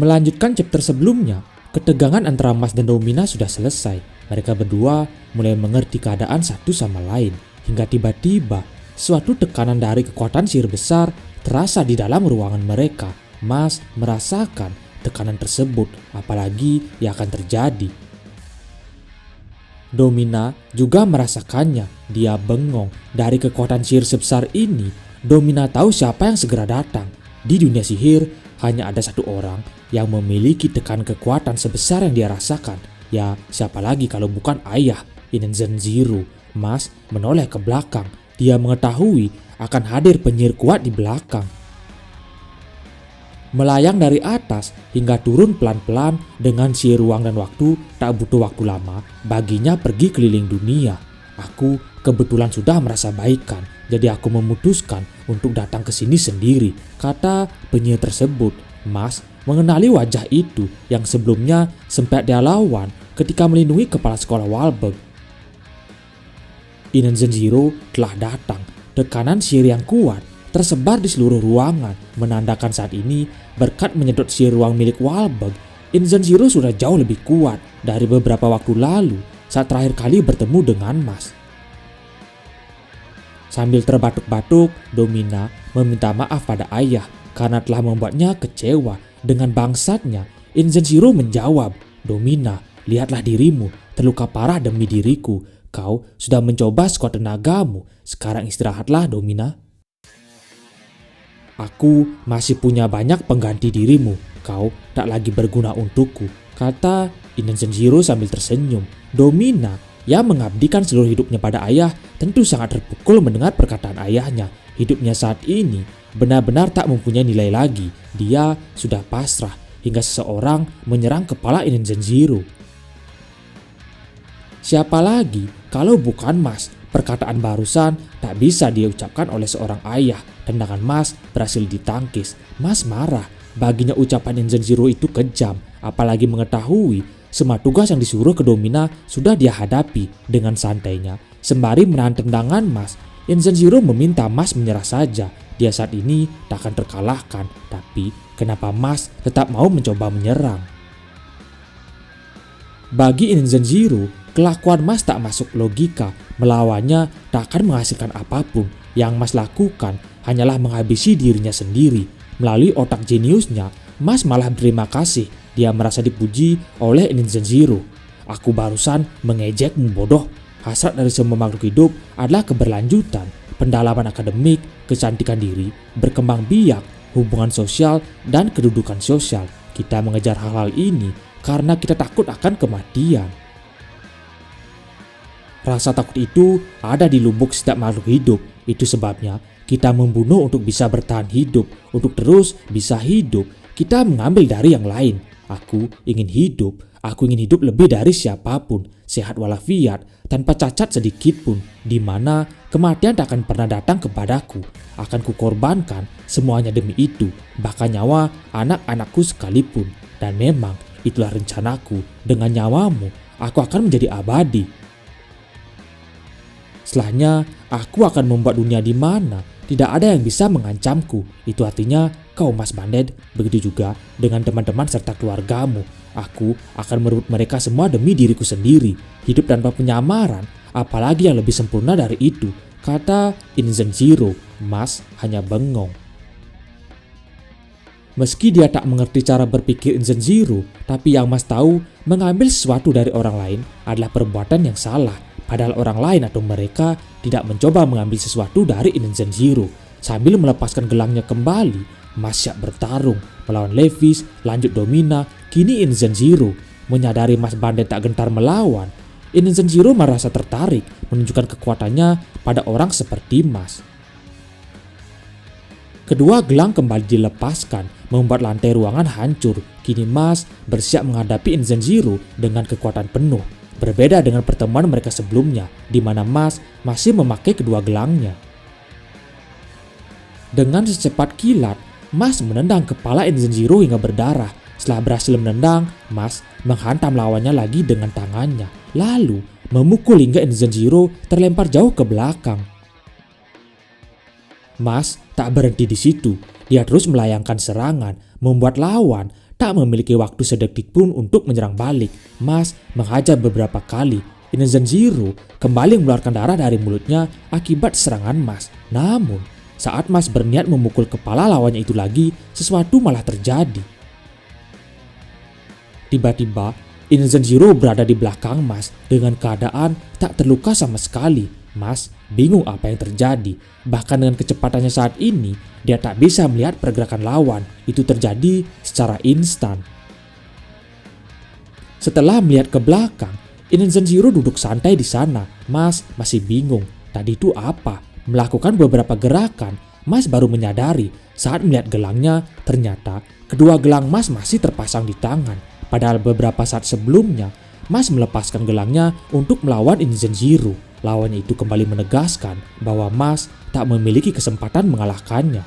Melanjutkan chapter sebelumnya, ketegangan antara Mas dan Domina sudah selesai. Mereka berdua mulai mengerti keadaan satu sama lain. Hingga tiba-tiba, suatu tekanan dari kekuatan sihir besar terasa di dalam ruangan mereka. Mas merasakan tekanan tersebut, apalagi yang akan terjadi. Domina juga merasakannya. Dia bengong. Dari kekuatan sihir sebesar ini, Domina tahu siapa yang segera datang. Di dunia sihir, hanya ada satu orang yang memiliki tekanan kekuatan sebesar yang dia rasakan. Ya, siapa lagi kalau bukan ayah, Inen Zenziru. Mas menoleh ke belakang. Dia mengetahui akan hadir penyihir kuat di belakang. Melayang dari atas hingga turun pelan-pelan dengan sihir ruang dan waktu, tak butuh waktu lama baginya pergi keliling dunia. Aku kebetulan sudah merasa baikan, jadi aku memutuskan untuk datang ke sini sendiri, kata penyihir tersebut. Mas mengenali wajah itu yang sebelumnya sempat dia lawan ketika melindungi kepala sekolah Walberg. Inen Zenziru telah datang. Tekanan sihir yang kuat tersebar di seluruh ruangan, menandakan saat ini berkat menyedot sihir ruang milik Walberg, Inen Zenziru sudah jauh lebih kuat dari beberapa waktu lalu saat terakhir kali bertemu dengan Mas. Sambil terbatuk-batuk, Domina meminta maaf pada ayah karena telah membuatnya kecewa dengan bangsatnya. Inen Zenziru menjawab, "Domina, lihatlah dirimu, terluka parah demi diriku. Kau sudah mencoba sekuat tenagamu, sekarang istirahatlah Domina. Aku masih punya banyak pengganti dirimu, kau tak lagi berguna untukku," kata Inen Zenziru sambil tersenyum. Domina yang mengabdikan seluruh hidupnya pada ayah tentu sangat terpukul mendengar perkataan ayahnya. Hidupnya saat ini benar-benar tak mempunyai nilai lagi. Dia sudah pasrah hingga seseorang menyerang kepala Inen Zenziru. Siapa lagi kalau bukan Mas? Perkataan barusan tak bisa diucapkan oleh seorang ayah. Tendangan Mas berhasil ditangkis. Mas marah. Baginya ucapan Inen Zenziru itu kejam. Apalagi mengetahui semua tugas yang disuruh ke Domina sudah dia hadapi dengan santainya. Sembari menahan tendangan Mas, Inen Zenziru meminta Mas menyerah saja. Dia saat ini tak akan terkalahkan. Tapi kenapa Mas tetap mau mencoba menyerang? Bagi Inen Zenziru, kelakuan Mas tak masuk logika. Melawannya tak akan menghasilkan apapun. Yang Mas lakukan hanyalah menghabisi dirinya sendiri. Melalui otak jeniusnya, Mas malah berterima kasih. Dia merasa dipuji oleh Inen Zenziru. "Aku barusan mengejekmu bodoh. Hasrat dari semua makhluk hidup adalah keberlanjutan, pendalaman akademik, kecantikan diri, berkembang biak, hubungan sosial, dan kedudukan sosial. Kita mengejar hal-hal ini karena kita takut akan kematian. Rasa takut itu ada di lubuk setiap makhluk hidup. Itu sebabnya kita membunuh untuk bisa bertahan hidup. Untuk terus bisa hidup, kita mengambil dari yang lain. Aku ingin hidup. Aku ingin hidup lebih dari siapapun, sehat walafiat, tanpa cacat sedikit pun, di mana kematian tak akan pernah datang kepadaku. Akan kukorbankan semuanya demi itu, bahkan nyawa anak-anakku sekalipun. Dan memang itulah rencanaku. Dengan nyawamu, aku akan menjadi abadi. Setelahnya, aku akan membuat dunia di mana tidak ada yang bisa mengancamku. Itu artinya kau, Mas Banded. Begitu juga dengan teman-teman serta keluargamu. Aku akan merebut mereka semua demi diriku sendiri. Hidup tanpa penyamaran, apalagi yang lebih sempurna dari itu, kata Inen Zenziru. Mas hanya bengong. Meski dia tak mengerti cara berpikir Inen Zenziru, tapi yang Mas tahu, mengambil sesuatu dari orang lain adalah perbuatan yang salah. Padahal orang lain atau mereka tidak mencoba mengambil sesuatu dari Inen Zenziru. Sambil melepaskan gelangnya kembali, Mas siap bertarung melawan Levis, lanjut Domina, kini Inen Zenziru. Menyadari Mas Banded tak gentar melawan, Inen Zenziru merasa tertarik menunjukkan kekuatannya pada orang seperti Mas. Kedua gelang kembali dilepaskan, membuat lantai ruangan hancur. Kini Mas bersiap menghadapi Inen Zenziru dengan kekuatan penuh. Berbeda dengan pertemuan mereka sebelumnya, di mana Mas masih memakai kedua gelangnya. Dengan secepat kilat, Mas menendang kepala Inen Zenziru hingga berdarah. Setelah berhasil menendang, Mas menghantam lawannya lagi dengan tangannya, lalu memukul hingga Inen Zenziru terlempar jauh ke belakang. Mas tak berhenti di situ. Dia terus melayangkan serangan, membuat lawan tak memiliki waktu sedetik pun untuk menyerang balik. Mas menghajar beberapa kali. Inazan Zero kembali mengeluarkan darah dari mulutnya akibat serangan Mas. Namun, saat Mas berniat memukul kepala lawannya itu lagi, sesuatu malah terjadi. Tiba-tiba, Inazan Zero berada di belakang Mas dengan keadaan tak terluka sama sekali. Mas bingung apa yang terjadi. Bahkan dengan kecepatannya saat ini, dia tak bisa melihat pergerakan lawan. Itu terjadi secara instan. Setelah melihat ke belakang, Inazan Zero duduk santai di sana. Mas masih bingung. Tadi itu apa? Melakukan beberapa gerakan, Mas baru menyadari saat melihat gelangnya, ternyata kedua gelang Mas masih terpasang di tangan. Padahal beberapa saat sebelumnya, Mas melepaskan gelangnya untuk melawan Inazan Zero. Lawannya itu kembali menegaskan bahwa Mas tak memiliki kesempatan mengalahkannya.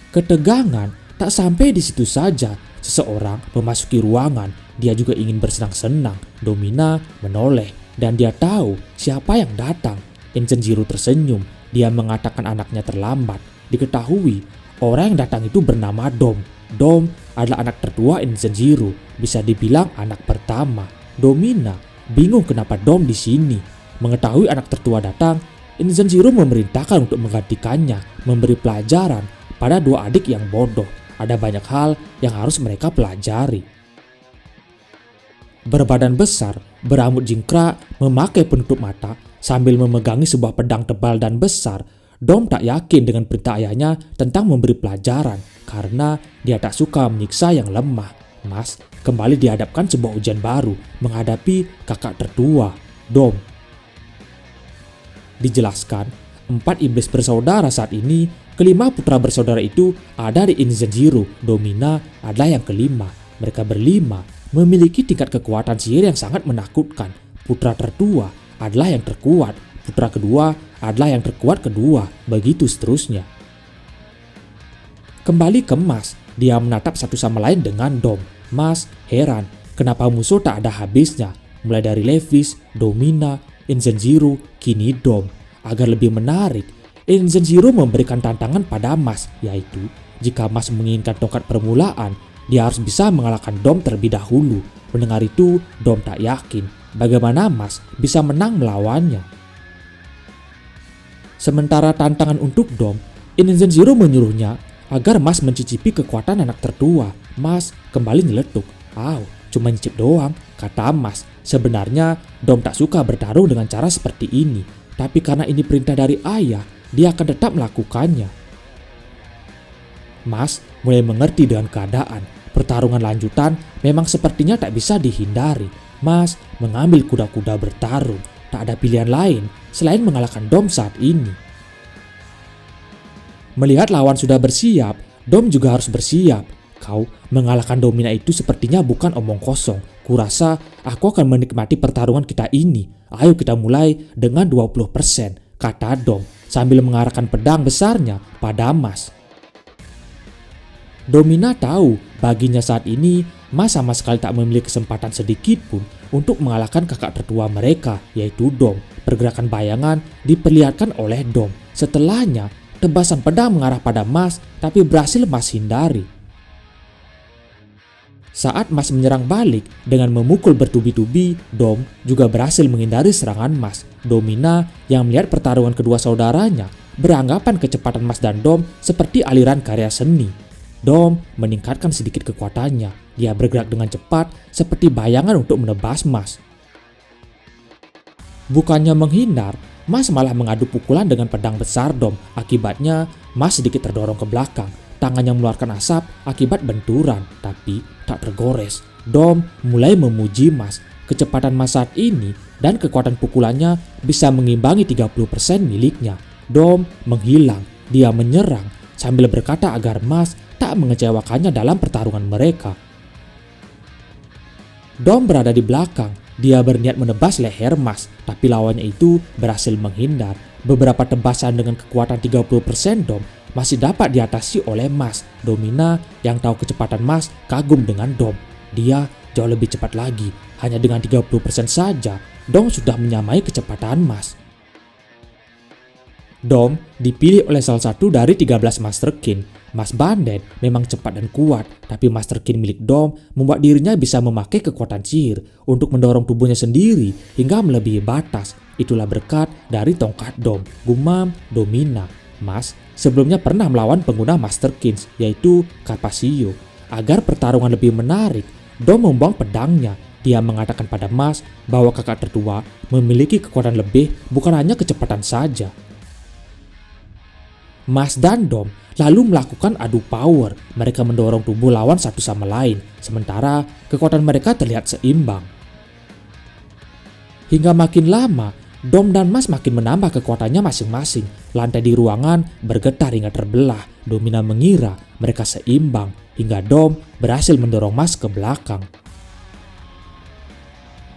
Ketegangan tak sampai di situ saja. Seseorang memasuki ruangan. Dia juga ingin bersenang-senang. Domina menoleh dan dia tahu siapa yang datang. Inazan Zero tersenyum. Dia mengatakan anaknya terlambat. Diketahui orang yang datang itu bernama Dom. Dom adalah anak tertua Inazan Zero. Bisa dibilang anak pertama. Domina bingung kenapa Dom di sini. Mengetahui anak tertua datang, Inazan Zero memerintahkan untuk menggantikannya, memberi pelajaran pada dua adik yang bodoh. Ada banyak hal yang harus mereka pelajari. Berbadan besar, berambut jingkrak, memakai penutup mata, sambil memegangi sebuah pedang tebal dan besar, Dom tak yakin dengan perintah ayahnya tentang memberi pelajaran karena dia tak suka menyiksa yang lemah. Mas kembali dihadapkan sebuah ujian baru menghadapi kakak tertua, Dom. Dijelaskan, 4 iblis bersaudara saat ini, kelima putra bersaudara itu ada di Inazan Zero. Domina adalah yang kelima. Mereka berlima memiliki tingkat kekuatan sihir yang sangat menakutkan. Putra tertua adalah yang terkuat. Putra kedua adalah yang terkuat kedua. Begitu seterusnya. Kembali ke Mas, dia menatap satu sama lain dengan Dom. Mas heran kenapa musuh tak ada habisnya. Mulai dari Levis, Domina, Inazan Zero, kini Dom. Agar lebih menarik, Inazan Zero memberikan tantangan pada Mas, yaitu jika Mas menginginkan tongkat permulaan, dia harus bisa mengalahkan Dom terlebih dahulu. Mendengar itu, Dom tak yakin bagaimana Mas bisa menang melawannya. Sementara tantangan untuk Dom, Inazan Zero menyuruhnya agar Mas mencicipi kekuatan anak tertua. Mas kembali nyeletuk. Cuma nyicip doang, kata Mas. Sebenarnya Dom tak suka bertarung dengan cara seperti ini, tapi karena ini perintah dari ayah, dia akan tetap melakukannya. Mas mulai mengerti dengan keadaan. Pertarungan lanjutan memang sepertinya tak bisa dihindari. Mas mengambil kuda-kuda bertarung. Tak ada pilihan lain selain mengalahkan Dom saat ini. Melihat lawan sudah bersiap, Dom juga harus bersiap. Kau mengalahkan Domina itu sepertinya bukan omong kosong. Kurasa aku akan menikmati pertarungan kita ini. Ayo kita mulai dengan 20%, kata Dom sambil mengarahkan pedang besarnya pada Mas. Domina tahu baginya saat ini Mas sama sekali tak memiliki kesempatan sedikit pun untuk mengalahkan kakak tertua mereka, yaitu Dom. Pergerakan bayangan diperlihatkan oleh Dom. Setelahnya, tebasan pedang mengarah pada Mas, tapi berhasil Mas hindari. Saat Mas menyerang balik dengan memukul bertubi-tubi, Dom juga berhasil menghindari serangan Mas. Domina yang melihat pertarungan kedua saudaranya beranggapan kecepatan Mas dan Dom seperti aliran karya seni. Dom meningkatkan sedikit kekuatannya. Dia bergerak dengan cepat seperti bayangan untuk menebas Mas. Bukannya menghindar, Mas malah mengadu pukulan dengan pedang besar Dom. Akibatnya, Mas sedikit terdorong ke belakang. Tangannya mengeluarkan asap akibat benturan, tapi tak tergores. Dom mulai memuji Mas. Kecepatan Mas saat ini dan kekuatan pukulannya bisa mengimbangi 30% miliknya. Dom menghilang. Dia menyerang sambil berkata agar Mas tak mengecewakannya dalam pertarungan mereka. Dom berada di belakang. Dia berniat menebas leher Mas, tapi lawannya itu berhasil menghindar. Beberapa tebasan dengan kekuatan 30% Dom masih dapat diatasi oleh Mas. Domina yang tahu kecepatan Mas kagum dengan Dom. Dia jauh lebih cepat lagi. Hanya dengan 30% saja, Dom sudah menyamai kecepatan Mas. Dom dipilih oleh salah satu dari 13 Master Kin. Mas Bandit memang cepat dan kuat, tapi Master Kin milik Dom membuat dirinya bisa memakai kekuatan sihir untuk mendorong tubuhnya sendiri hingga melebihi batas. Itulah berkat dari tongkat Dom, gumam Domina. Mas sebelumnya pernah melawan pengguna Master Kins, yaitu Capasio. Agar pertarungan lebih menarik, Dom membuang pedangnya. Dia mengatakan pada Mas bahwa kakak tertua memiliki kekuatan lebih, bukan hanya kecepatan saja. Mas dan Dom lalu melakukan adu power. Mereka mendorong tubuh lawan satu sama lain, sementara kekuatan mereka terlihat seimbang. Hingga makin lama, Dom dan Mas makin menambah kekuatannya masing-masing. Lantai di ruangan bergetar hingga terbelah. Domina mengira mereka seimbang, hingga Dom berhasil mendorong Mas ke belakang.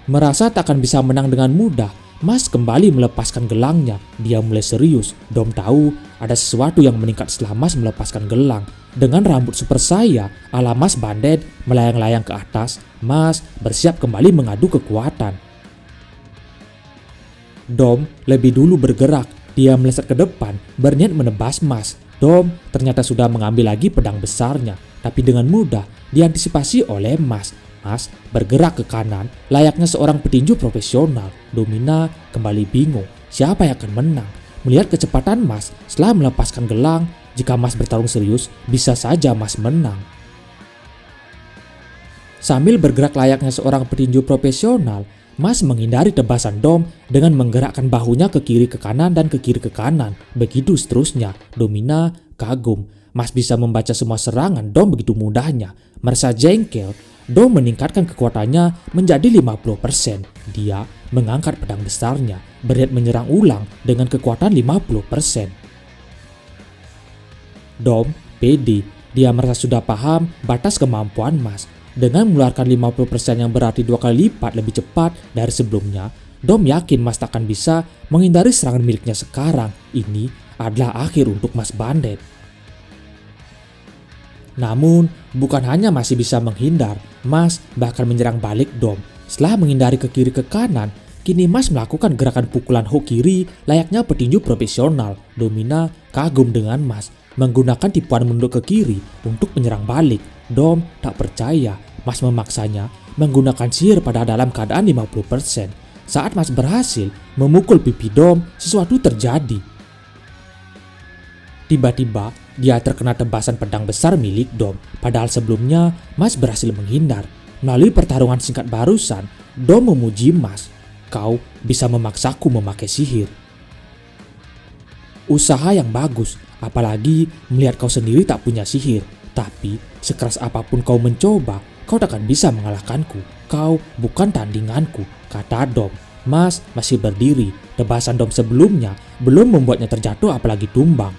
Merasa tak akan bisa menang dengan mudah, Mas kembali melepaskan gelangnya. Dia mulai serius. Dom tahu ada sesuatu yang meningkat setelah Mas melepaskan gelang. Dengan rambut super saya ala Mas Bandit melayang-layang ke atas, Mas bersiap kembali mengadu kekuatan. Dom lebih dulu bergerak. Dia meleset ke depan, berniat menebas Mas. Dom ternyata sudah mengambil lagi pedang besarnya, tapi dengan mudah diantisipasi oleh Mas. Mas bergerak ke kanan layaknya seorang petinju profesional. Domina kembali bingung siapa yang akan menang. Melihat kecepatan Mas setelah melepaskan gelang, jika Mas bertarung serius, bisa saja Mas menang. Sambil bergerak layaknya seorang petinju profesional, Mas menghindari tebasan Dom dengan menggerakkan bahunya ke kiri ke kanan dan ke kiri ke kanan. Begitu seterusnya. Domina kagum. Mas bisa membaca semua serangan Dom begitu mudahnya. Merasa jengkel, Dom meningkatkan kekuatannya menjadi 50%. Dia mengangkat pedang besarnya, berniat menyerang ulang dengan kekuatan 50%. Dom pede. Dia merasa sudah paham batas kemampuan Mas. Dengan mengeluarkan 50% yang berarti 2 kali lipat lebih cepat dari sebelumnya, Dom yakin Mas tak akan bisa menghindari serangan miliknya sekarang. Ini adalah akhir untuk Mas Bandit. Namun, bukan hanya masih bisa menghindar, Mas bahkan menyerang balik Dom. Setelah menghindari ke kiri ke kanan, kini Mas melakukan gerakan pukulan hook kiri layaknya petinju profesional. Domina kagum dengan Mas, menggunakan tipuan mundur ke kiri untuk menyerang balik. Dom tak percaya, Mas memaksanya menggunakan sihir pada dalam keadaan 50%. Saat Mas berhasil memukul pipi Dom, sesuatu terjadi. Tiba-tiba, dia terkena tebasan pedang besar milik Dom. Padahal sebelumnya, Mas berhasil menghindar. Melalui pertarungan singkat barusan, Dom memuji Mas. Kau bisa memaksaku memakai sihir. Usaha yang bagus, apalagi melihat kau sendiri tak punya sihir. Tapi, sekeras apapun kau mencoba, kau takkan bisa mengalahkanku. Kau bukan tandinganku, kata Dom. Mas masih berdiri. Tebasan Dom sebelumnya belum membuatnya terjatuh apalagi tumbang.